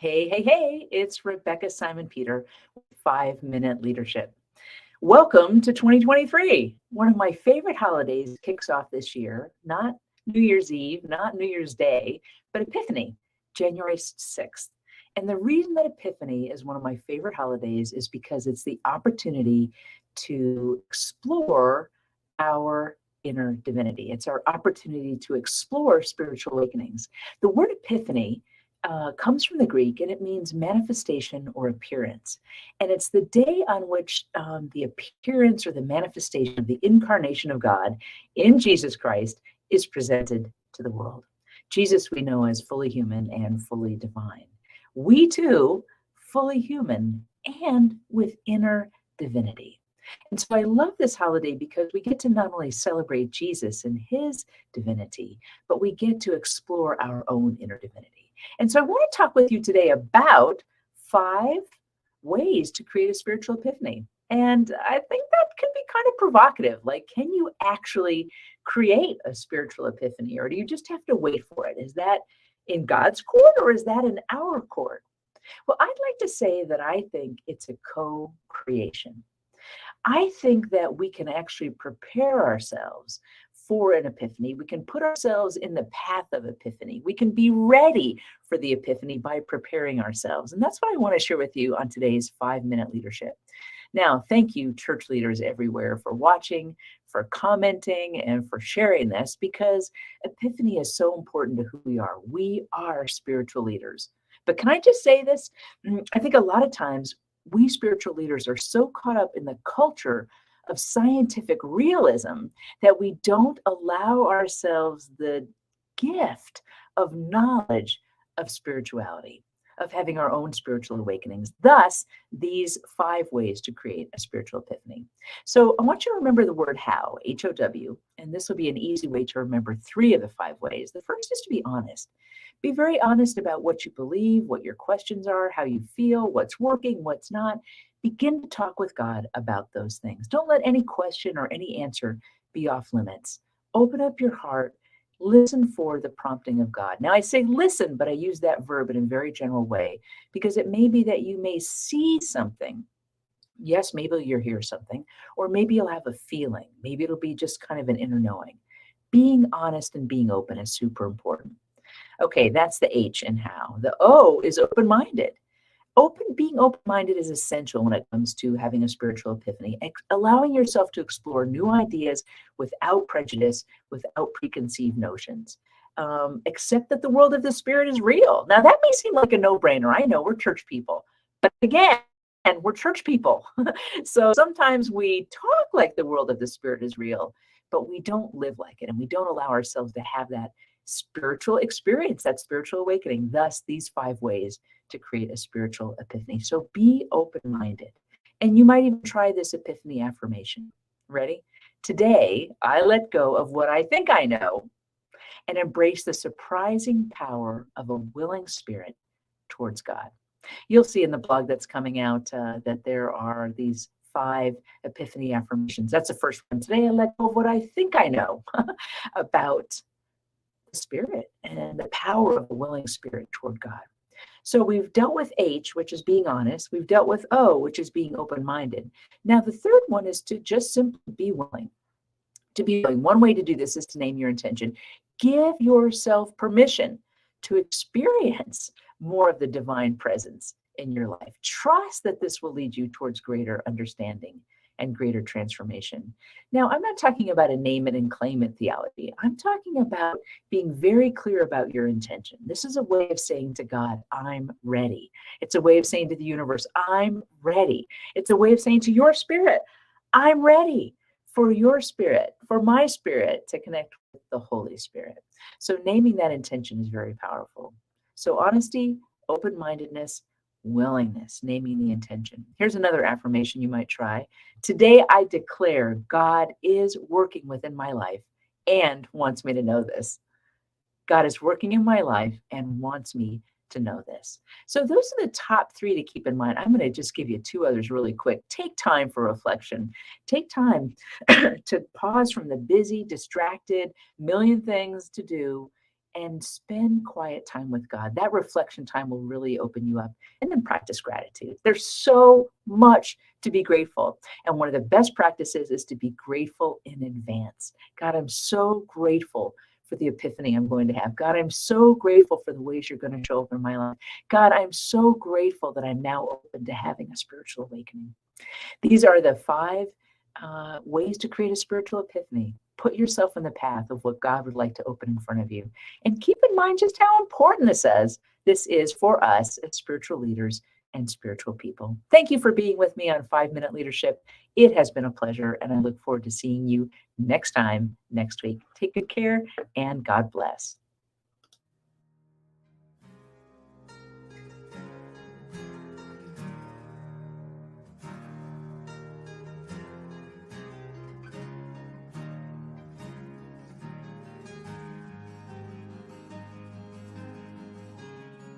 Hey, hey, hey, it's Rebecca Simon Peter with 5 Minute Leadership. Welcome to 2023. One of my favorite holidays kicks off this year, not New Year's Eve, not New Year's Day, but Epiphany, January 6th. And the reason that Epiphany is one of my favorite holidays is because it's the opportunity to explore our inner divinity. It's our opportunity to explore spiritual awakenings. The word epiphany comes from the Greek and it means manifestation or appearance. And it's the day on which the appearance or the manifestation of the incarnation of God in Jesus Christ is presented to the world. Jesus, we know, as fully human and fully divine. We too, fully human and with inner divinity. And so I love this holiday because we get to not only celebrate Jesus and his divinity, but we get to explore our own inner divinity. And so I want to talk with you today about 5 ways to create a spiritual epiphany. And I think that can be kind of provocative. Like, can you actually create a spiritual epiphany, or do you just have to wait for it? Is that in God's court or is that in our court? Well, I'd like to say that I think it's a co-creation. I think that we can actually prepare ourselves for an epiphany. We can put ourselves in the path of epiphany. We can be ready for the epiphany by preparing ourselves. And that's what I want to share with you on today's 5-Minute Leadership. Now, thank you, church leaders everywhere, for watching, for commenting, and for sharing this, because epiphany is so important to who we are. We are spiritual leaders. But can I just say this? I think a lot of times we spiritual leaders are so caught up in the culture of scientific realism that we don't allow ourselves the gift of knowledge of spirituality, of having our own spiritual awakenings. Thus, these 5 ways to create a spiritual epiphany. So I want you to remember the word how, H-O-W, and this will be an easy way to remember 3 of the 5 ways. The first is to be honest. Be very honest about what you believe, what your questions are, how you feel, what's working, what's not. Begin to talk with God about those things. Don't let any question or any answer be off limits. Open up your heart. Listen for the prompting of God. Now, I say listen, but I use that verb in a very general way because it may be that you may see something. Yes, maybe you'll hear something, or maybe you'll have a feeling. Maybe it'll be just kind of an inner knowing. Being honest and being open is super important. Okay, that's the H in how. The O is open-minded. Being open-minded is essential when it comes to having a spiritual epiphany, allowing yourself to explore new ideas without prejudice, without preconceived notions. Accept that the world of the spirit is real. Now, that may seem like a no-brainer. I know we're church people, but again, and we're church people. So sometimes we talk like the world of the spirit is real, but we don't live like it, and we don't allow ourselves to have that spiritual experience, that spiritual awakening. Thus, these 5 ways to create a spiritual epiphany. So be open-minded. And you might even try this epiphany affirmation. Ready? Today, I let go of what I think I know and embrace the surprising power of a willing spirit towards God. You'll see in the blog that's coming out that there are these 5 epiphany affirmations. That's the first one. Today, I let go of what I think I know about spirit and the power of a willing spirit toward God. So we've dealt with H, which is being honest. We've dealt with O, which is being open-minded. Now, the third one is to just simply be willing. To be willing. One way to do this is to name your intention. Give yourself permission to experience more of the divine presence in your life. Trust that this will lead you towards greater understanding and greater transformation. Now, I'm not talking about a name it and claim it theology. I'm talking about being very clear about your intention. This is a way of saying to God, I'm ready. It's a way of saying to the universe, I'm ready. It's a way of saying to your spirit, I'm ready for your spirit, for my spirit to connect with the Holy Spirit. So naming that intention is very powerful. So honesty, open-mindedness, willingness, naming the intention. Here's another affirmation you might try. Today, I declare God is working within my life and wants me to know this. God is working in my life and wants me to know this. So those are the top 3 to keep in mind. I'm going to just give you 2 others really quick. Take time for reflection. Take time to pause from the busy, distracted, million things to do and spend quiet time with God. That reflection time will really open you up. And then practice gratitude. There's so much to be grateful. And one of the best practices is to be grateful in advance. God, I'm so grateful for the epiphany I'm going to have. God, I'm so grateful for the ways you're going to show up in my life. God, I'm so grateful that I'm now open to having a spiritual awakening. These are the 5 ways to create a spiritual epiphany. Put yourself in the path of what God would like to open in front of you. And keep in mind just how important this is for us as spiritual leaders and spiritual people. Thank you for being with me on 5-Minute Leadership. It has been a pleasure, and I look forward to seeing you next time, next week. Take good care, and God bless.